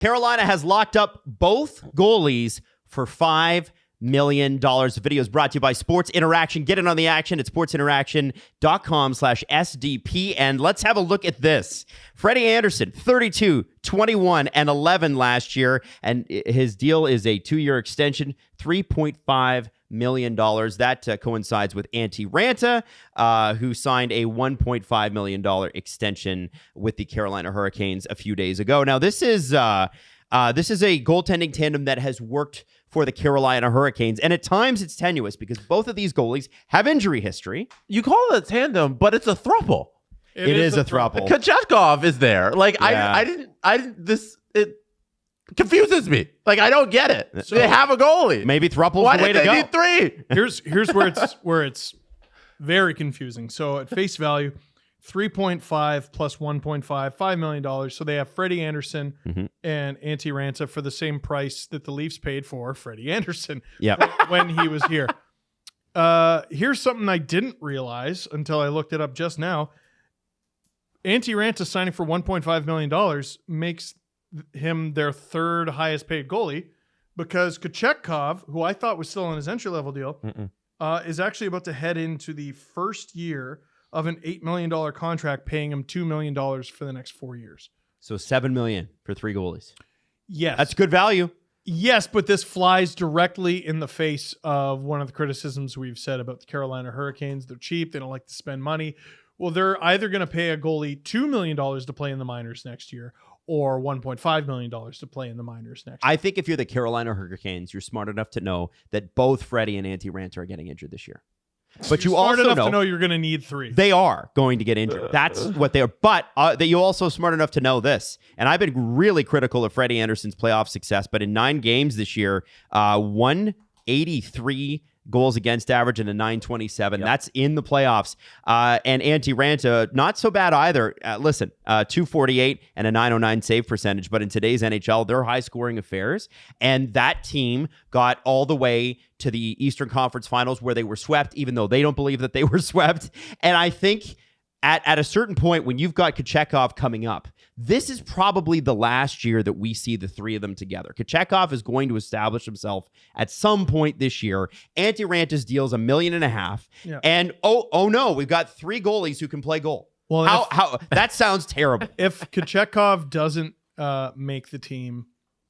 Carolina has locked up both goalies for $5 million. The video is brought to you by Sports Interaction. Get in on the action at sportsinteraction.com/SDP. And let's have a look at this. Freddie Andersen, 32, 21, and 11 last year. And his deal is a 2-year extension, $3.5 million. That coincides with Antti Raanta, who signed a $1.5 million extension with the Carolina Hurricanes a few days ago. Now, this is a goaltending tandem that has worked for the Carolina Hurricanes, and at times it's tenuous because both of these goalies have injury history. You call it a tandem, but it's a throuple. It is a throuple. Kochetkov is there. Like, yeah. It confuses me. Like, I don't get it. So they have a goalie. Maybe throuple's the way to go. Need three? Here's where it's very confusing. So at face value, 3.5 plus 1.5, $5 million. So they have Freddie Andersen and Antti Raanta for the same price that the Leafs paid for Freddie Andersen when he was here. Here's something I didn't realize until I looked it up just now. Antti Raanta signing for $1.5 million makes him their third highest paid goalie because Kochetkov, who I thought was still on his entry-level deal, is actually about to head into the first year of an $8 million contract, paying him $2 million for the next 4 years. So $7 million for 3 goalies. Yes. That's good value. Yes, but this flies directly in the face of one of the criticisms we've said about the Carolina Hurricanes. They're cheap. They don't like to spend money. Well, they're either going to pay a goalie $2 million to play in the minors next year or $1.5 million to play in the minors next year. I think if you're the Carolina Hurricanes, you're smart enough to know that both Freddie and Antti Raanta are getting injured this year. But you also smart enough to know you're going to need 3. They are going to get injured. That's what they are. But that you're also smart enough to know this. And I've been really critical of Freddie Andersen's playoff success. But in 9 games this year, 183 goals against average and a 927. That's in the playoffs. And Antti Raanta, not so bad either. Listen, 248 and a 909 save percentage. But in today's NHL, they're high-scoring affairs. And that team got all the way to the Eastern Conference Finals where they were swept, even though they don't believe that they were swept. And I think at a certain point, when you've got Kochetkov coming up, this is probably the last year that we see the 3 of them together. Kochetkov is going to establish himself at some point this year. Antti Raanta's deal is $1.5 million. Yeah. And oh no, we've got 3 goalies who can play goal. Well, how that sounds terrible. If Kochetkov doesn't make the team,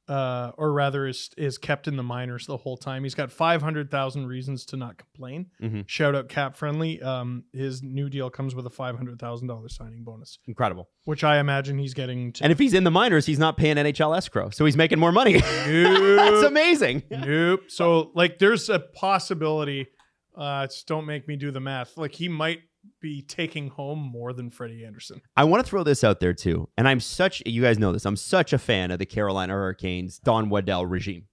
or rather is kept in the minors the whole time, he's got 500,000 reasons to not complain. Shout out Cap Friendly. His new deal comes with a $500,000 signing bonus. Incredible. Which I imagine he's getting. And if he's in the minors, he's not paying NHL escrow, so he's making more money. Nope. That's amazing. Nope. So there's a possibility. Just don't make me do the math. He might be taking home more than Freddie Andersen. I want to throw this out there too, and you guys know this, I'm such a fan of the Carolina Hurricanes Don Waddell regime.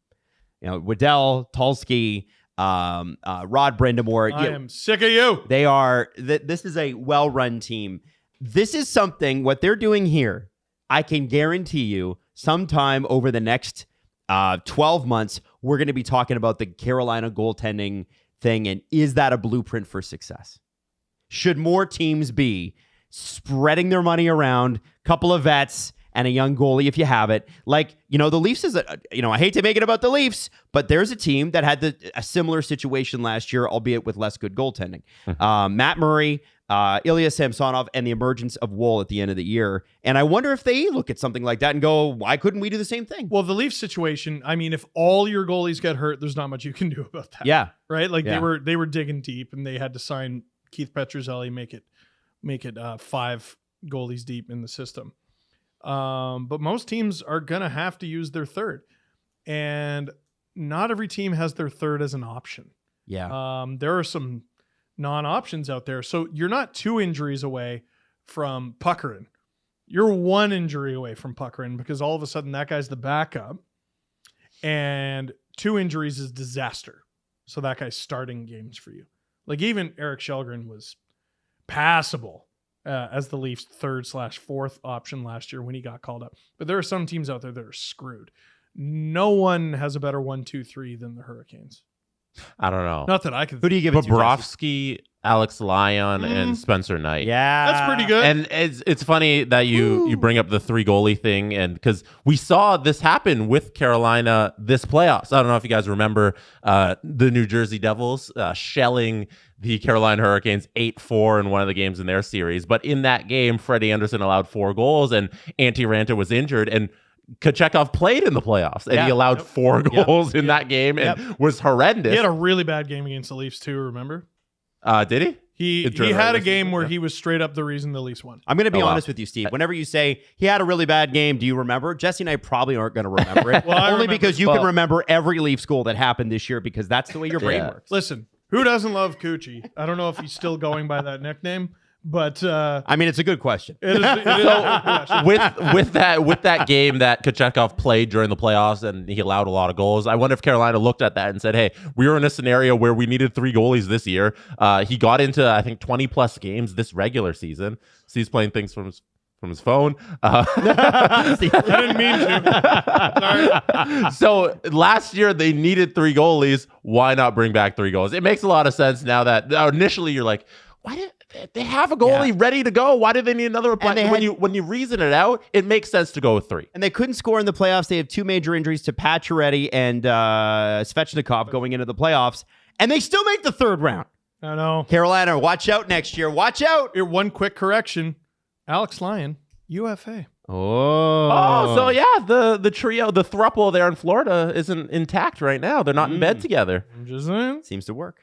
Waddell, Tulsky, Rod Brindamore. I am sick of you. They are. This is a well-run team. This is something, what they're doing here, I can guarantee you sometime over the next 12 months, we're going to be talking about the Carolina goaltending thing, and is that a blueprint for success? Should more teams be spreading their money around, couple of vets, and a young goalie if you have it? The Leafs is, I hate to make it about the Leafs, but there's a team that had a similar situation last year, albeit with less good goaltending. Matt Murray, Ilya Samsonov, and the emergence of Woll at the end of the year. And I wonder if they look at something like that and go, why couldn't we do the same thing? Well, the Leafs situation, if all your goalies get hurt, there's not much you can do about that. Yeah. Right? They were digging deep, and they had to sign Keith Petruzzelli, make it 5 goalies deep in the system. But most teams are going to have to use their third. And not every team has their third as an option. Yeah. There are some non-options out there. So you're not 2 injuries away from puckering. You're 1 injury away from puckering because all of a sudden that guy's the backup. And 2 injuries is disaster. So that guy's starting games for you. Even Eric Källgren was passable as the Leafs' 3rd/4th option last year when he got called up. But there are some teams out there that are screwed. No one has a better 1, 2, 3 than the Hurricanes. I don't know. Not that I can. Who do you give it to? Jesse? Bobrovsky, Alex Lyon, and Spencer Knight. Yeah, That's pretty good. And it's funny that you bring up the 3 goalie thing, and because we saw this happen with Carolina this playoffs. I don't know if you guys remember the New Jersey Devils shelling the Carolina Hurricanes 8-4 in one of the games in their series. But in that game, Freddie Andersen allowed 4 goals, and Antti Raanta was injured, and Kochetkov played in the playoffs, and he allowed 4 goals in that game and was horrendous. He had a really bad game against the Leafs too. Remember? Did he? He had a game where he was straight up the reason the Leafs won. I'm going to be honest with you, Steve. Whenever you say he had a really bad game, do you remember? Jesse and I probably aren't going to remember it. Only because you can remember every Leafs goal that happened this year because that's the way your brain works. Listen, who doesn't love Coochie? I don't know if he's still going by that nickname. But I mean, it's a good question. With that game that Kochetkov played during the playoffs and he allowed a lot of goals, I wonder if Carolina looked at that and said, "Hey, we were in a scenario where we needed 3 goalies this year." He got into I think 20 plus games this regular season. So he's playing things from his phone. I didn't mean to. Sorry. So last year they needed 3 goalies. Why not bring back 3 goals? It makes a lot of sense now that initially you're like, why did they have a goalie ready to go? Why did they need another? When you reason it out, it makes sense to go with 3. And they couldn't score in the playoffs. They have 2 major injuries to Pacioretty and Svechnikov going into the playoffs, and they still make the 3rd round. I know. Carolina, watch out next year. Watch out. Here, one quick correction: Alex Lyon, UFA. Oh, so yeah, the trio, the throuple there in Florida isn't intact right now. They're not in bed together. I'm just saying. Seems to work.